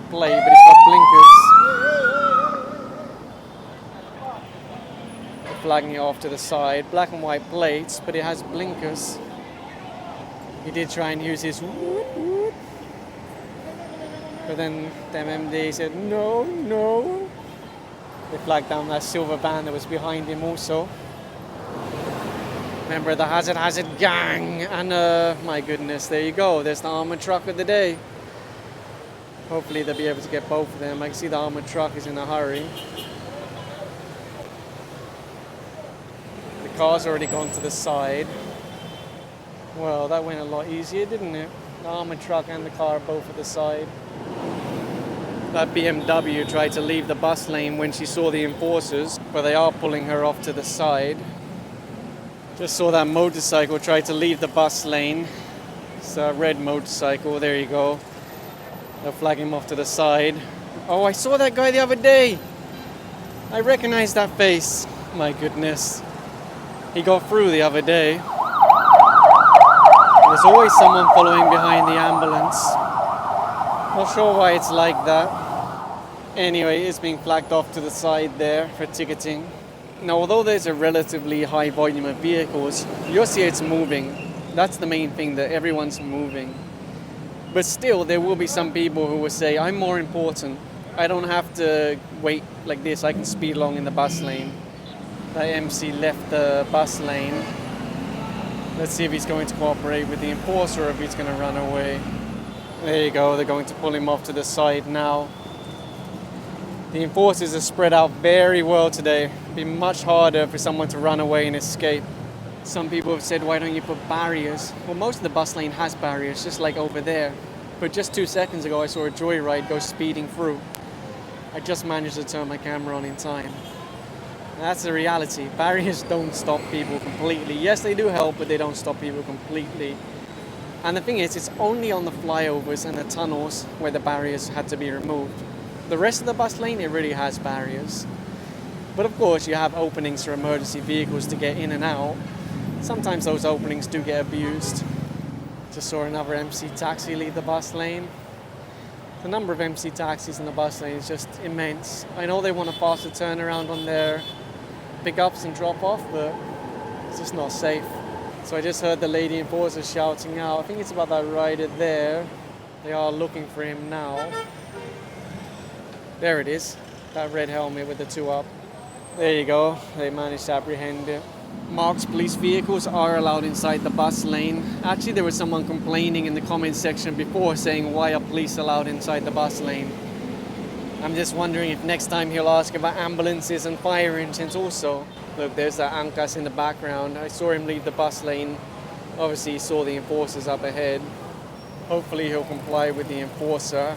plate, but he's got blinkers. They're flagging it off to the side. Black and white plates, but it has blinkers. He did try and use his whoop, whoop. But then the MMD said, no, no. They flagged down that silver van that was behind him also. Remember the Hazard gang. And my goodness, there you go. There's the armored truck of the day. Hopefully they'll be able to get both of them. I can see the armored truck is in a hurry. The car's already gone to the side. Well, that went a lot easier, didn't it? The armored truck and the car are both at the side. That BMW tried to leave the bus lane when she saw the enforcers, but they are pulling her off to the side. Just saw that motorcycle try to leave the bus lane. It's a red motorcycle, there you go. They'll flag him off to the side. Oh, I saw that guy the other day. I recognize that face. My goodness. He got through the other day. There's always someone following behind the ambulance. Not sure why it's like that. Anyway, it's being flagged off to the side there for ticketing. Now, although there's a relatively high volume of vehicles, you'll see it's moving. That's the main thing, that everyone's moving. But still, there will be some people who will say, I'm more important. I don't have to wait like this. I can speed along in the bus lane. That MC left the bus lane. Let's see if he's going to cooperate with the enforcer or if he's going to run away. There you go. They're going to pull him off to the side now. The enforcers are spread out very well today. It'd be much harder for someone to run away and escape. Some people have said, why don't you put barriers? Well, most of the bus lane has barriers, just like over there. But just 2 seconds ago, I saw a joyride go speeding through. I just managed to turn my camera on in time. And that's the reality. Barriers don't stop people completely. Yes, they do help, but they don't stop people completely. And the thing is, it's only on the flyovers and the tunnels where the barriers had to be removed. The rest of the bus lane, it really has barriers. But of course, you have openings for emergency vehicles to get in and out. Sometimes those openings do get abused. Just saw another MC taxi leave the bus lane. The number of MC taxis in the bus lane is just immense. I know they want a faster turnaround on their pickups and drop-off, but it's just not safe. So I just heard the lady enforcer shouting out. I think it's about that rider there. They are looking for him now. There it is, that red helmet with the 2 up. There you go, they managed to apprehend it. Marked police vehicles are allowed inside the bus lane. Actually, there was someone complaining in the comments section before saying, why are police allowed inside the bus lane? I'm just wondering if next time he'll ask about ambulances and fire engines also. Look, there's that Ankas in the background. I saw him leave the bus lane. Obviously, he saw the enforcers up ahead. Hopefully, he'll comply with the enforcer.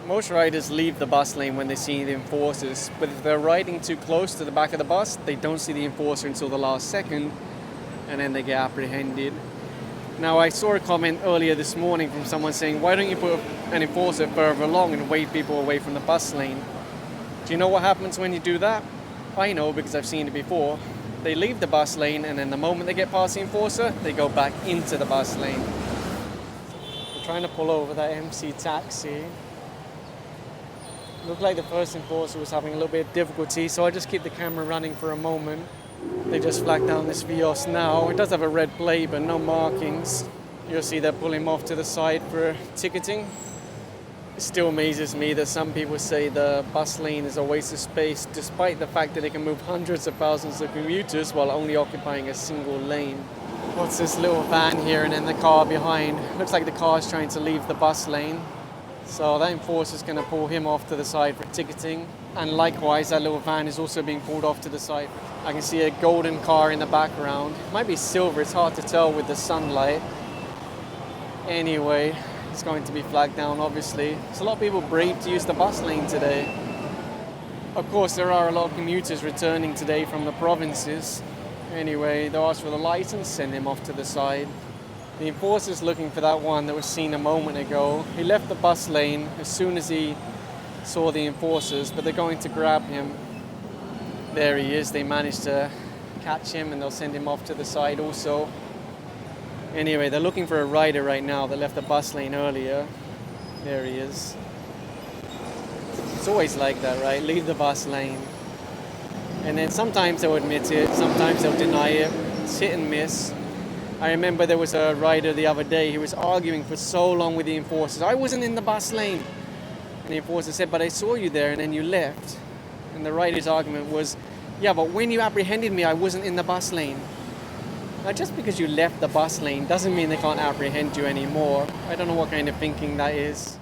Most riders leave the bus lane when they see the enforcers, but if they're riding too close to the back of the bus, they don't see the enforcer until the last second, and then they get apprehended. Now, I saw a comment earlier this morning from someone saying, why don't you put an enforcer further along and wave people away from the bus lane? Do you know what happens when you do that? I know, because I've seen it before. They leave the bus lane, and then the moment they get past the enforcer, they go back into the bus lane. They're trying to pull over that MC taxi. Looked like the first enforcer was having a little bit of difficulty, so I'll just keep the camera running for a moment. They just flagged down this Vios now. It does have a red plate, but no markings. You'll see they're pulling him off to the side for ticketing. It still amazes me that some people say the bus lane is a waste of space, despite the fact that they can move hundreds of thousands of commuters while only occupying a single lane. What's this little van here and then the car behind? Looks like the car is trying to leave the bus lane. So that enforcer is going to pull him off to the side for ticketing. And likewise, that little van is also being pulled off to the side. I can see a golden car in the background. It might be silver, it's hard to tell with the sunlight. Anyway, it's going to be flagged down, obviously. There's a lot of people brave to use the bus lane today. Of course, there are a lot of commuters returning today from the provinces. Anyway, they'll ask for the license, send him off to the side. The enforcer's looking for that one that was seen a moment ago. He left the bus lane as soon as he saw the enforcers, but they're going to grab him. There he is. They managed to catch him and they'll send him off to the side also. Anyway, they're looking for a rider right now that left the bus lane earlier. There he is. It's always like that, right? Leave the bus lane. And then sometimes they'll admit it, sometimes they'll deny it. It's hit and miss. I remember there was a rider the other day, he was arguing for so long with the enforcers. I wasn't in the bus lane. And the enforcer said, but I saw you there and then you left. And the rider's argument was, yeah, but when you apprehended me, I wasn't in the bus lane. Now, just because you left the bus lane doesn't mean they can't apprehend you anymore. I don't know what kind of thinking that is.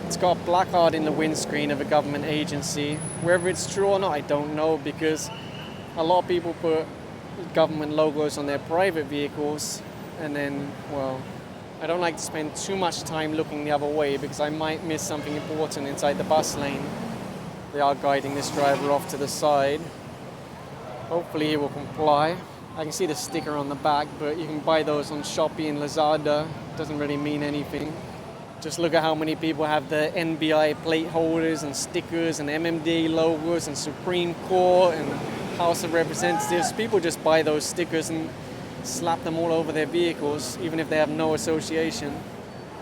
It's got a placard in the windscreen of a government agency. Whether it's true or not, I don't know, because a lot of people put government logos on their private vehicles, and then, well, I don't like to spend too much time looking the other way because I might miss something important inside the bus lane. They are guiding this driver off to the side. Hopefully he will comply. I can see the sticker on the back, but you can buy those on Shopee and Lazada. Doesn't really mean anything. Just look at how many people have the NBI plate holders and stickers and MMD logos and Supreme Court and House of Representatives. People just buy those stickers and slap them all over their vehicles, even if they have no association.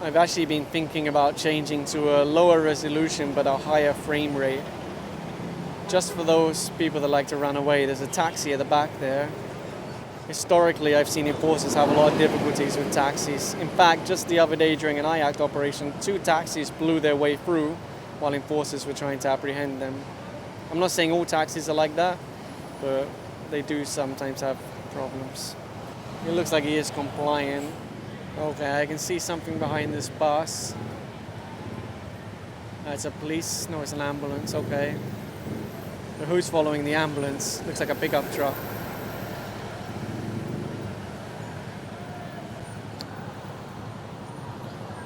I've actually been thinking about changing to a lower resolution but a higher frame rate. Just for those people that like to run away. There's a taxi at the back there. Historically, I've seen enforcers have a lot of difficulties with taxis. In fact, just the other day during an IACT operation, 2 taxis blew their way through while enforcers were trying to apprehend them. I'm not saying all taxis are like that, but they do sometimes have problems. It looks like he is compliant. Okay, I can see something behind this bus. It's a police, no, it's an ambulance, okay. But who's following the ambulance? Looks like a pickup truck.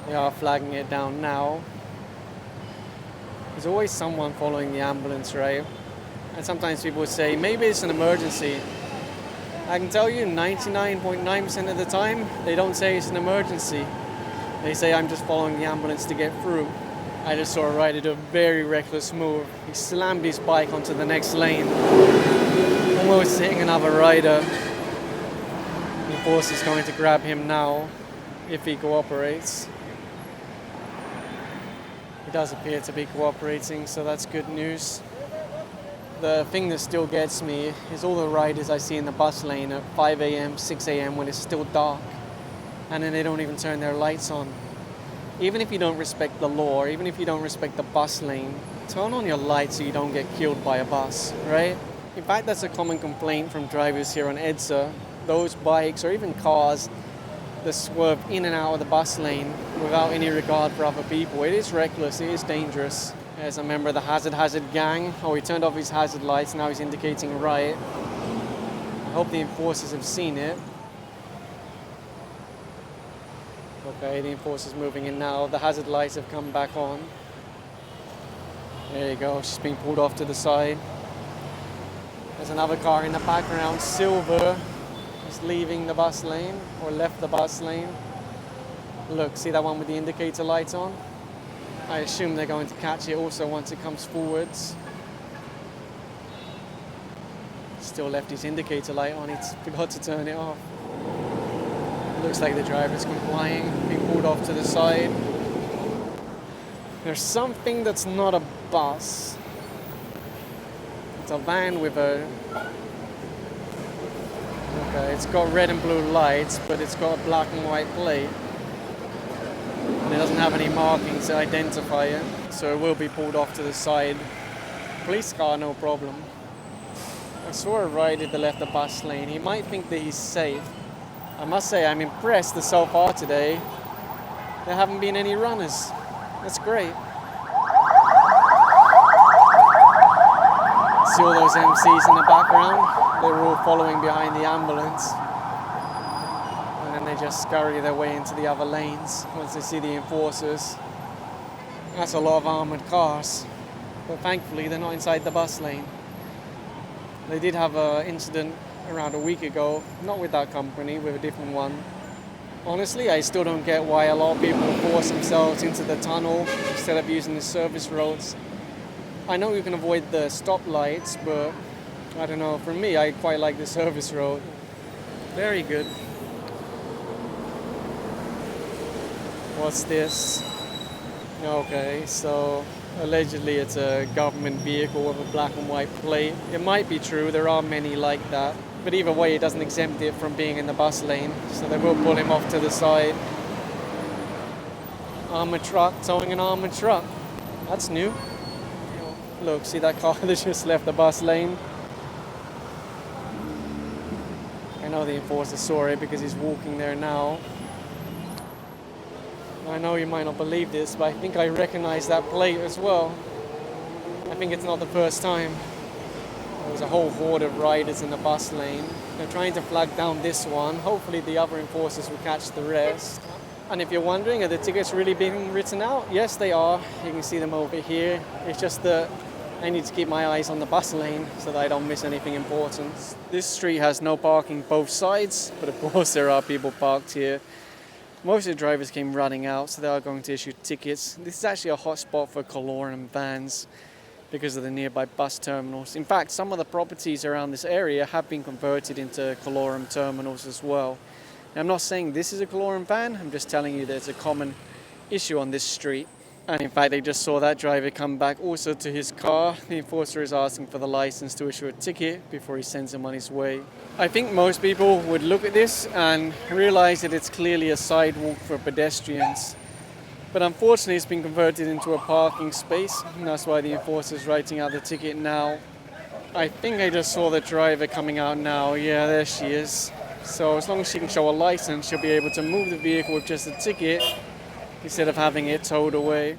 They are flagging it down now. There's always someone following the ambulance, right? And sometimes people say, maybe it's an emergency. I can tell you 99.9% of the time, they don't say it's an emergency. They say, I'm just following the ambulance to get through. I just saw a rider do a very reckless move. He slammed his bike onto the next lane, almost hitting another rider. The force is going to grab him now, if he cooperates. He does appear to be cooperating, so that's good news. The thing that still gets me is all the riders I see in the bus lane at 5 a.m., 6 a.m. when it's still dark, and then they don't even turn their lights on. Even if you don't respect the law, even if you don't respect the bus lane, turn on your lights so you don't get killed by a bus, right? In fact, that's a common complaint from drivers here on EDSA. Those bikes or even cars that swerve in and out of the bus lane without any regard for other people. It is reckless, it is dangerous. There's a member of the Hazard gang. Oh, he turned off his hazard lights, now he's indicating right. I hope the enforcers have seen it. Okay, the enforcer's moving in now. The hazard lights have come back on. There you go, she's being pulled off to the side. There's another car in the background, silver, just leaving the bus lane, or left the bus lane. Look, see that one with the indicator lights on? I assume they're going to catch it also once it comes forwards. Still left his indicator light on, he forgot to turn it off. Looks like the driver's complying, being pulled off to the side. There's something that's not a bus. It's a van with a... Okay, it's got red and blue lights, but it's got a black and white plate. And it doesn't have any markings to identify it, so it will be pulled off to the side. Police car, no problem. I saw a rider that left the bus lane. He might think that he's safe. I must say, I'm impressed that so far today, there haven't been any runners. That's great. See all those MCs in the background? They were all following behind the ambulance. And then they just scurry their way into the other lanes once they see the enforcers. That's a lot of armored cars. But thankfully, they're not inside the bus lane. They did have an incident around a week ago, not with that company, with a different one. Honestly, I still don't get why a lot of people force themselves into the tunnel instead of using the service roads. I know you can avoid the stoplights, but I don't know, for me, I quite like the service road. Very good. What's this? Okay, so allegedly it's a government vehicle with a black and white plate. It might be true, there are many like that. But either way, it doesn't exempt it from being in the bus lane. So they will pull him off to the side. Armored truck towing an armored truck. That's new. Look, see that car that just left the bus lane? I know the enforcer saw it because he's walking there now. I know you might not believe this, but I think I recognize that plate as well. I think it's not the first time. There was a whole horde of riders in the bus lane. They're trying to flag down this one. Hopefully the other enforcers will catch the rest. And if you're wondering, are the tickets really being written out? Yes, they are. You can see them over here. It's just that I need to keep my eyes on the bus lane so that I don't miss anything important. This street has no parking both sides, but of course there are people parked here. Most of the drivers came running out, so they are going to issue tickets. This is actually a hot spot for colorum vans because of the nearby bus terminals. In fact, some of the properties around this area have been converted into colorum terminals as well. Now, I'm not saying this is a colorum van, I'm just telling you that it's a common issue on this street. And in fact, they just saw that driver come back also to his car. The enforcer is asking for the license to issue a ticket before he sends him on his way. I think most people would look at this and realize that it's clearly a sidewalk for pedestrians. But unfortunately, it's been converted into a parking space, and that's why the enforcer is writing out the ticket now. I think I just saw the driver coming out now. Yeah, there she is. So as long as she can show a license, she'll be able to move the vehicle with just a ticket instead of having it towed away.